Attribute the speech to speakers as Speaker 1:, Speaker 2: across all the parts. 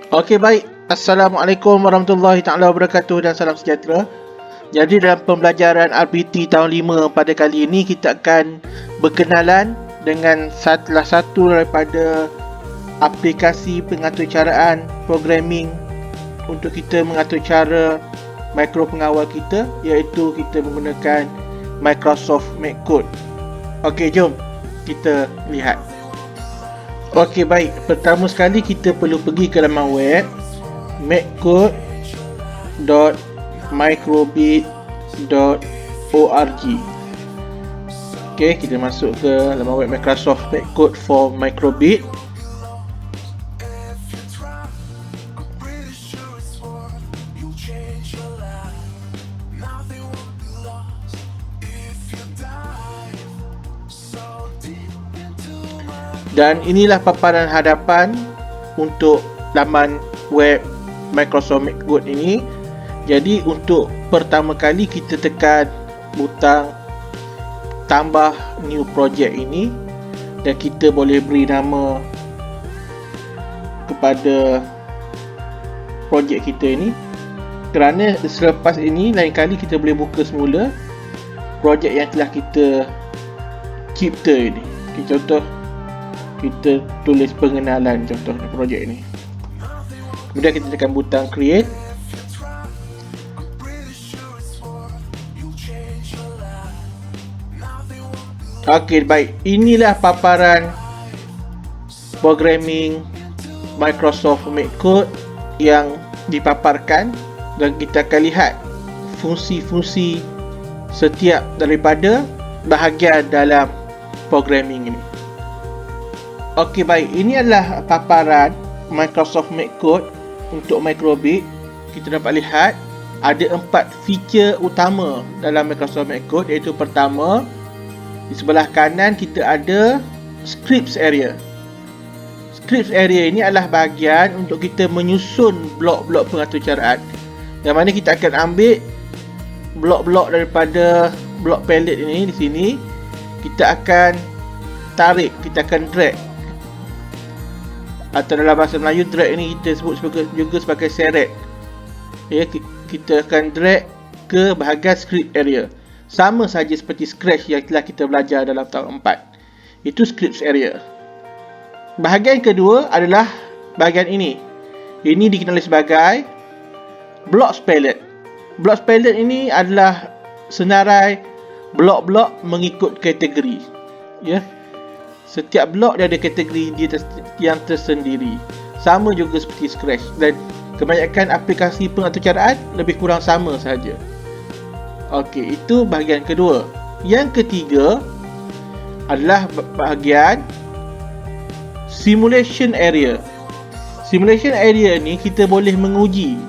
Speaker 1: Okey, baik. Assalamualaikum warahmatullahi taala wabarakatuh dan salam sejahtera. Jadi dalam pembelajaran RBT tahun 5 pada kali ini kita akan berkenalan dengan salah satu daripada aplikasi pengaturcaraan programming untuk kita mengatur cara makro pengawal kita, iaitu kita menggunakan Microsoft MacCode. Okey, jom kita lihat. Okey, baik. Pertama sekali kita perlu pergi ke laman web maccode.microbit.org. Okey, kita masuk ke laman web Microsoft MacCode for Microbit. Dan inilah paparan hadapan untuk laman web Microsoft MacCode ini. Jadi untuk pertama kali kita tekan butang tambah new project ini dan kita boleh beri nama kepada projek kita ini, kerana selepas ini lain kali kita boleh buka semula projek yang telah kita cipta ini. Okay, contoh kita tulis pengenalan contoh projek ini. Kemudian kita tekan butang create. Okey, baik. Inilah paparan programming Microsoft MacCode yang dipaparkan dan kita akan lihat fungsi-fungsi setiap daripada bahagian dalam programming ini. Okey, baik. Ini adalah paparan Microsoft MacCode untuk Microbit. Kita dapat lihat ada 4 feature utama dalam Microsoft MacCode, iaitu pertama, di sebelah kanan kita ada scripts area. Scripts area ini adalah bahagian untuk kita menyusun blok-blok pengaturcaraan, yang mana kita akan ambil blok-blok daripada blok palette ini di sini. Kita akan tarik, kita akan drag, atau dalam bahasa Melayu drag ini kita sebut juga sebagai seret. Ya, kita akan drag ke bahagian script area. Sama saja seperti Scratch yang telah kita belajar dalam tahun 4. Itu scripts area. Bahagian kedua adalah bahagian ini. Ini dikenali sebagai blocks palette. Blocks palette ini adalah senarai blok-blok mengikut kategori. Ya. Setiap blok dia ada kategori dia yang tersendiri. Sama juga seperti Scratch, dan kebanyakan aplikasi pengaturcaraan lebih kurang sama sahaja. Okey, itu bahagian kedua. Yang ketiga adalah bahagian simulation area. Simulation area ni kita boleh menguji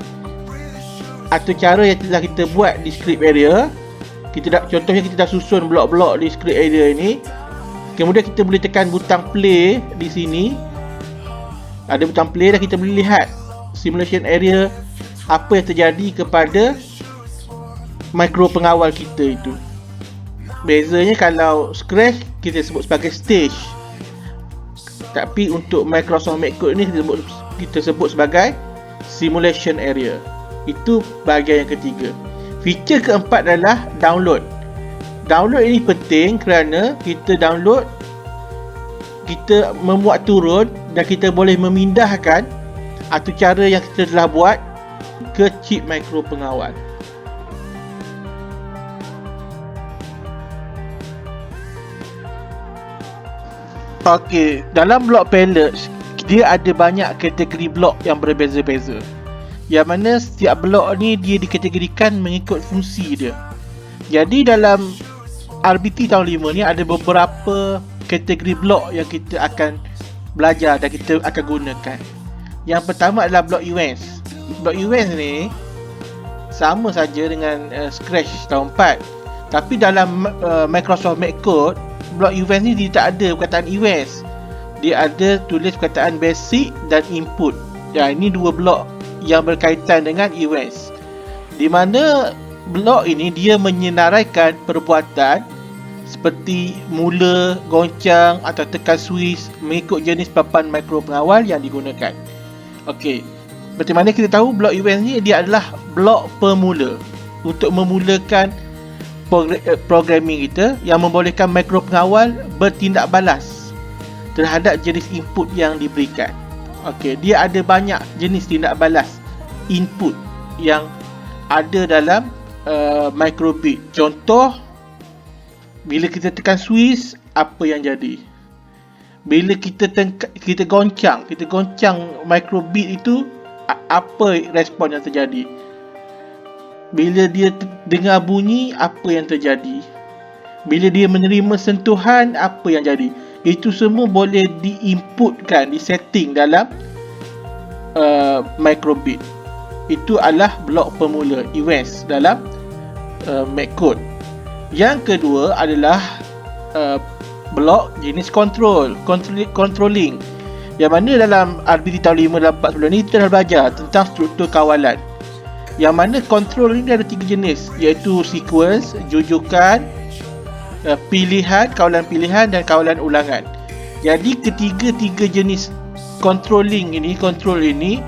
Speaker 1: atau cara yang telah kita buat di script area. Contohnya kita dah susun blok-blok di script area ini. Kemudian kita boleh tekan butang play di sini. Ada butang play dan kita boleh lihat simulation area apa yang terjadi kepada mikro pengawal kita itu. Bezanya kalau Scratch kita sebut sebagai stage, tapi untuk Microsoft MacCode ini kita sebut sebagai simulation area. Itu bahagian yang ketiga. Feature keempat adalah download. Download ini penting kerana kita download, kita memuat turun dan kita boleh memindahkan atau cara yang kita telah buat ke chip mikro pengawal. Okey, dalam blok palette dia ada banyak kategori blok yang berbeza-beza. Yang mana setiap blok ni dia dikategorikan mengikut fungsi dia. Jadi dalam RBT tahun 5 ni ada beberapa kategori blok yang kita akan belajar dan kita akan gunakan. Yang pertama adalah blok events. Blok events ni sama saja dengan Scratch tahun 4. Tapi dalam Microsoft MacCode, blok events ni dia tak ada perkataan events. Dia ada tulis perkataan basic dan input. Ya, ini dua blok yang berkaitan dengan events. Di mana blok ini dia menyenaraikan perbuatan seperti mula, goncang atau tekan switch mengikut jenis papan mikro pengawal yang digunakan. Okey, Seperti mana kita tahu, blok events ni dia adalah blok pemula untuk memulakan programming kita yang membolehkan mikropengawal bertindak balas terhadap jenis input yang diberikan. Okey, dia ada banyak jenis tindak balas input yang ada dalam microbit. Contoh, bila kita tekan switch, apa yang jadi? Bila kita goncang microbit itu, apa respon yang terjadi? Bila dia dengar bunyi, apa yang terjadi? Bila dia menerima sentuhan, apa yang jadi? Itu semua boleh diinputkan, disetting dalam microbit. Itu adalah blok pemula, events dalam MacCode. Yang kedua adalah blok jenis controlling. Yang mana dalam RBT tahun 589 ni kita dah belajar tentang struktur kawalan. Yang mana control ni ada 3 jenis, iaitu sequence, jujukan, pilihan, kawalan pilihan dan kawalan ulangan. Jadi ketiga-tiga jenis control ini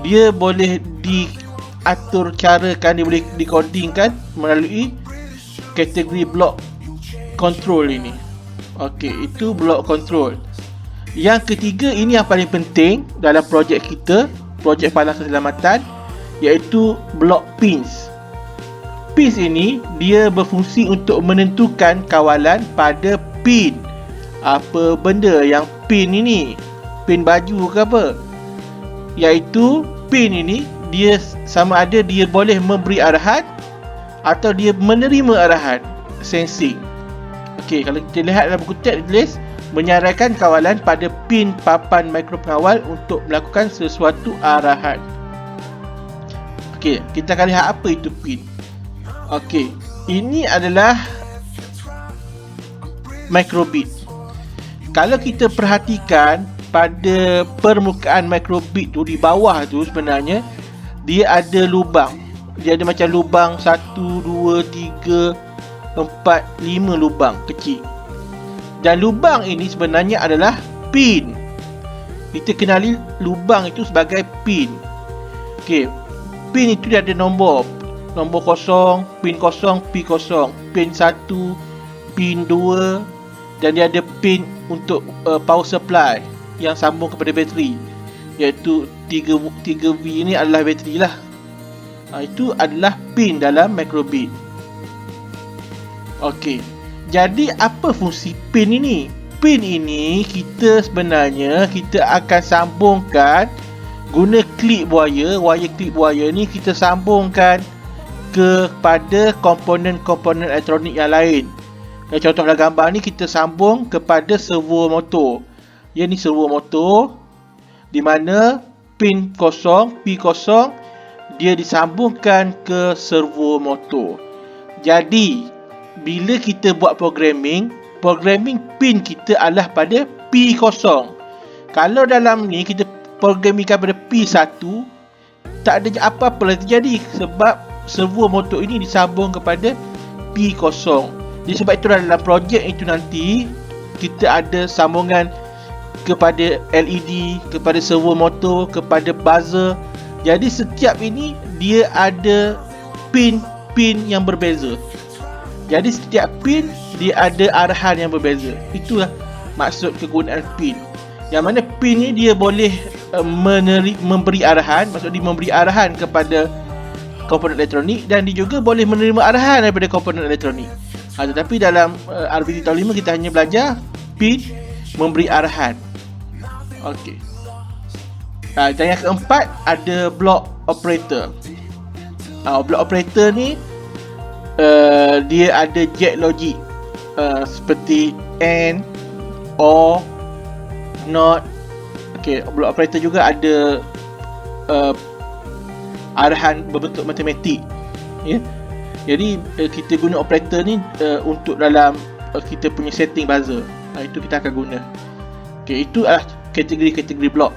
Speaker 1: dia boleh diatur carakan, dia boleh dikodingkan melalui kategori blok control ini. Okey, itu blok control. Yang ketiga, ini yang paling penting dalam projek kita, projek falas keselamatan, iaitu blok pins. Pins ini dia berfungsi untuk menentukan kawalan pada pin. Apa benda yang pin ini? Pin baju ke apa? Iaitu pin ini dia sama ada dia boleh memberi arahan atau dia menerima arahan, sensing. Okey, kalau kita lihat dalam buku teks ditulis menyarankan kawalan pada pin papan mikropengawal untuk melakukan sesuatu arahan. Okey, kita akan lihat apa itu pin. Okey, ini adalah microbit. Kalau kita perhatikan pada permukaan microbit tu, di bawah tu sebenarnya dia ada lubang. Dia ada macam lubang 1, 2, 3, 4, 5 lubang kecil. Dan lubang ini sebenarnya adalah pin. Kita kenali lubang itu sebagai pin. Okey, pin itu dia ada nombor 0, pin 0, P0, pin 1, pin 2, dan dia ada pin untuk power supply yang sambung kepada bateri, iaitu 3V ini adalah bateri lah. Itu adalah pin dalam microbit. Okey, jadi apa fungsi pin ini? Pin ini kita akan sambungkan guna klip wire klip wire ni kita sambungkan kepada komponen-komponen elektronik yang lain. Contoh dalam gambar ni kita sambung kepada servo motor. Ia ni servo motor di mana pin 0, P0 dia disambungkan ke servo motor. Jadi bila kita buat programming pin kita adalah pada P0. Kalau dalam ni kita programmingkan pada P1, tak ada apa-apa yang terjadi sebab servo motor ini disambung kepada P0. Jadi sebab itu dalam projek itu nanti kita ada sambungan kepada LED, kepada servo motor, kepada buzzer. Jadi setiap ini dia ada pin-pin yang berbeza. Jadi setiap pin dia ada arahan yang berbeza. Itulah maksud kegunaan pin. Yang mana pin ni dia boleh memberi arahan, maksudnya memberi arahan kepada komponen elektronik, dan dia juga boleh menerima arahan daripada komponen elektronik. Tetapi dalam RBT tahun 5 kita hanya belajar pin memberi arahan. Okey. Dan yang keempat ada block operator. Block operator ni dia ada jet logic seperti AND, OR, NOT. Okey, block operator juga ada arahan berbentuk matematik, ya. Jadi kita guna operator ni untuk dalam kita punya setting buzzer. Itu kita akan guna. Okey, itu adalah kategori-kategori blok.